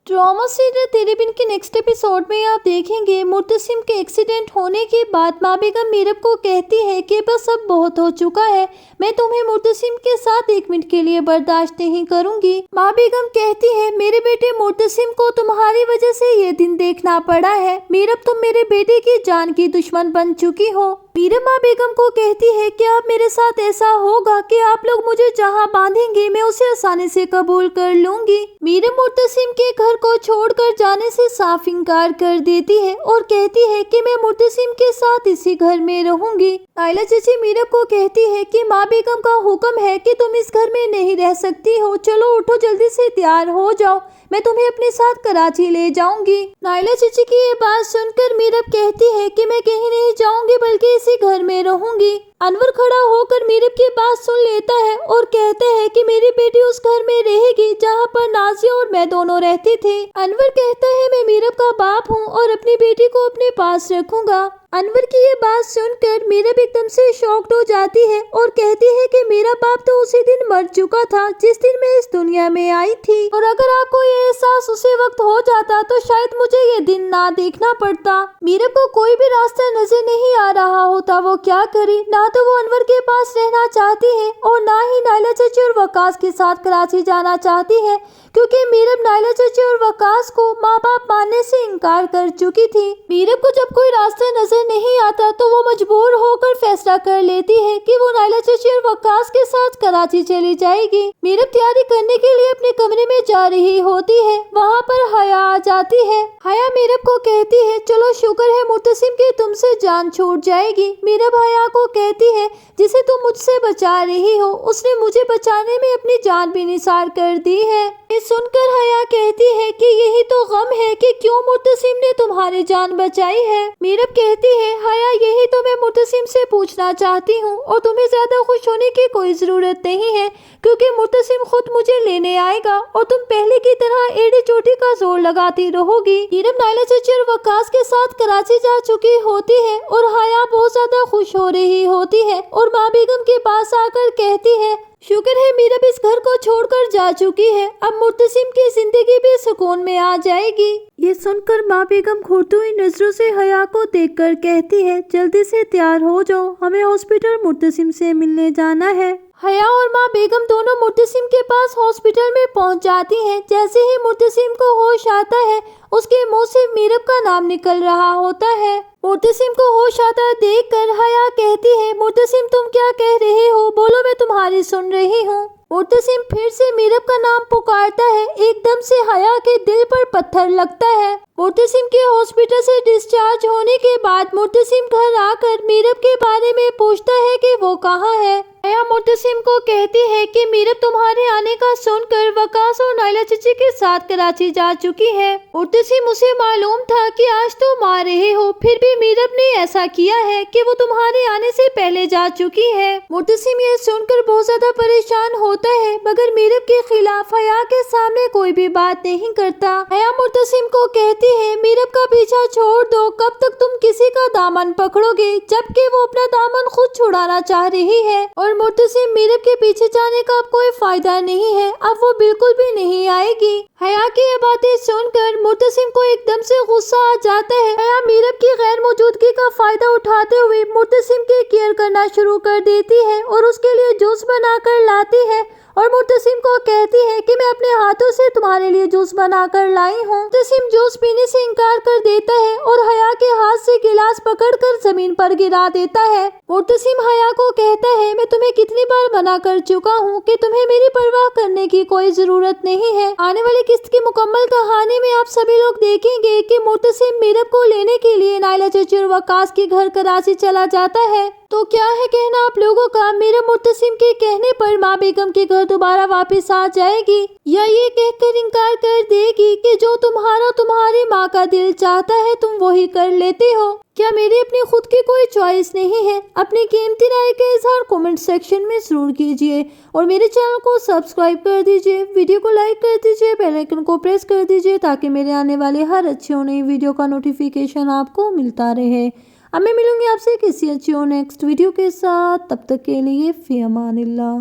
Drama serial तेरे बिन के next episode में आप देखेंगे मुर्तसिम के एक्सीडेंट होने के बाद माँ बेगम मीरब को कहती है कि बस अब बहुत हो चुका है, मैं तुम्हें मुर्तसिम के साथ 1 मिनट के लिए बर्दाश्त नहीं करूंगी। माँ बेगम कहती है मेरे बेटे मुर्तसिम को तुम्हारी वजह से ये दिन देखना पड़ा है। मीरब तुम मेरे बेटे की जान की दुश्मन बन चुकी हो। मीरब माँ बेगम को कहती है कि अब मेरे साथ ऐसा होगा कि आप लोग मुझे जहाँ बांधेंगे मैं उसे आसानी से कबूल कर लूंगी। मीरब मुर्तसिम के घर को छोड़कर जाने से साफ इनकार कर देती है और कहती है कि मैं मुर्तसिम के साथ इसी घर में रहूंगी। नाइला चाची मीरब को कहती है कि माँ बेगम का हुक्म है कि तुम इस घर में नहीं रह सकती हो, चलो उठो जल्दी से तैयार हो जाओ, मैं तुम्हें अपने साथ कराची ले जाऊंगी। नाइला चाची की ये बात सुनकर मीरब कहती है कि मैं कहीं नहीं जाऊंगी बल्कि इसी घर में रहूंगी। अनवर खड़ा होकर मीरब की बात सुन लेता है और कहता है कि मेरी बेटी उस घर में रहेगी जहाँ पर नाजिया और मैं दोनों रहते थे। अनवर कहता है मैं मीरब का बाप हूँ और अपनी बेटी को अपने पास रखूंगा। अनवर की ये बात सुनकर मीरब एकदम से शॉक्ड हो जाती है और कहती है कि मेरा बाप तो उसी दिन मर चुका था जिस दिन मैं इस दुनिया में आई थी, और अगर आपको ये एहसास उसी वक्त हो जाता तो शायद मुझे ये दिन ना देखना पड़ता। मीरब को कोई भी रास्ता नजर नहीं आ रहा होता, वो क्या करे। ना तो वो अनवर के पास रहना चाहती है और ना ही नाइला चाची और वकास के साथ कराची जाना चाहती है, क्योंकि मीरब नाइला चाची और वकास को माँ बाप मानने से इनकार कर चुकी थी। मीरब को जब कोई रास्ता नजर नहीं आता तो वो मजबूर होकर फैसला कर लेती है कि वो नाइला चाची और वकास के साथ कराची चली जाएगी। मीरब तैयारी करने के लिए अपने कमरे में जा रही होती है, वहाँ पर हया आ जाती है। हया मीरब को कहती है चलो शुक्र है मुर्तसिम की तुमसे जान छूट जाएगी। मीरब हया को कहती है जिसे तुम मुझसे बचा रही हो उसने मुझे बचाने में अपनी जान भी निसार कर दी है। ये सुनकर हया कहती है कि यही तो गम है कि क्यों मुर्तसिम ने तुम्हारी जान बचाई है। मीरब कहती है हया यही तो मैं मुर्तसिम से पूछना चाहती हूँ और तुम्हें ज्यादा खुश होने की कोई जरूरत नहीं है क्योंकि मुर्तसिम खुद मुझे लेने आएगा और तुम पहले की तरह एड़ी चोटी का जोर लगाती रहोगी। मीरब नाइला चाची और वकास के साथ कराची जा चुकी होती है और हया बहुत ज्यादा खुश हो रही होती है और माँ बेगम के पास आकर कहती है शुक्र है मीरब इस घर को छोड़कर जा चुकी है, अब मुर्तसिम की जिंदगी भी सुकून में आ जाएगी। ये सुनकर माँ बेगम घूरती हुई नजरों से हया को देखकर कहती है जल्दी से तैयार हो जाओ, हमें हॉस्पिटल मुर्तसिम से मिलने जाना है। हया और माँ बेगम दोनों मुर्तसिम के पास हॉस्पिटल में पहुंच जाती हैं। जैसे ही मुर्तसिम को होश आता है उसके मुंह से मीरब का नाम निकल रहा होता है। मुर्तसिम को होश आता देखकर हया कहती है मुर्तसिम तुम क्या कह रहे हो, बोलो मैं तुम्हारी सुन रही हूँ। मुर्तसिम फिर से मीरब का नाम पुकारता है, एकदम से हया के दिल पर पत्थर लगता है। मुर्तसिम के हॉस्पिटल से डिस्चार्ज होने के बाद मुर्तसिम घर आकर मीरब के बारे में पूछता है कि वो कहाँ है। हया मुर्तसिम को कहती है कि मीरब तुम्हारे आने का सुनकर वकास और नाइला चाची के साथ कराची जा चुकी है। मुर्तसिम उसे मालूम था कि आज तुम आ रहे हो, फिर भी मीरब ने ऐसा किया है कि वो तुम्हारे आने से पहले जा चुकी है। मुर्तसिम ये सुनकर बहुत ज्यादा परेशान होता है मगर मीरब के खिलाफ हया के सामने कोई भी बात नहीं करता। हया मुर्तसिम को कहती है मीरब का पीछा छोड़ दो, कब तक तुम किसी का दामन पकड़ोगे, जबकि वो अपना दामन खुद छुड़ाना चाह रही है और मुर्तसिम मीरब के पीछे जाने का अब कोई फायदा नहीं है, अब वो बिल्कुल भी नहीं आएगी। हया की ये बातें सुनकर मुर्तसिम को एकदम से गुस्सा आ जाता है। हया मीरब की गैर मौजूदगी का फायदा उठाते हुए मुर्तसिम की केयर करना शुरू कर देती है और उसके लिए जूस बनाकर लाती है और मुर्तसिम को कहती है कि मैं अपने हाथों से तुम्हारे लिए जूस बनाकर लाई हूँ। मुर्तसिम जूस पीने से इनकार कर देता है और हया के हाथ से गिलास पकड़कर जमीन पर गिरा देता है। मुर्तसिम हया को कहता है मैं तुम्हें कितनी बार मना कर चुका हूँ कि तुम्हें मेरी परवाह करने की कोई जरूरत नहीं है। आने वाली किस्त की मुकम्मल कहानी में आप सभी लोग देखेंगे कि मुर्तसिम मीरब को लेने के लिए नाइला चाची और वकास के घर कराची चला जाता है। तो क्या है कहना आप लोगों का, मीरब मुर्तसिम के कहने पर माँ बेगम के घर दोबारा वापस आ जाएगी या ये कहकर इनकार कर देगी कि जो तुम्हारी माँ का दिल चाहता है तुम वही कर लेते हो। क्या मेरी अपनी खुद की कोई चॉइस नहीं है? अपनी कीमती राय का इजहार कमेंट सेक्शन में जरूर कीजिए और मेरे चैनल को सब्सक्राइब कर दीजिए, वीडियो को लाइक कर दीजिए, बेल आइकन को प्रेस कर दीजिए ताकि मेरे आने वाले हर अच्छी और नई वीडियो का नोटिफिकेशन आपको मिलता रहे। अब मैं मिलूंगी आपसे किसी अच्छी और नेक्स्ट वीडियो के साथ, तब तक के लिए फी अमानिल्लाह।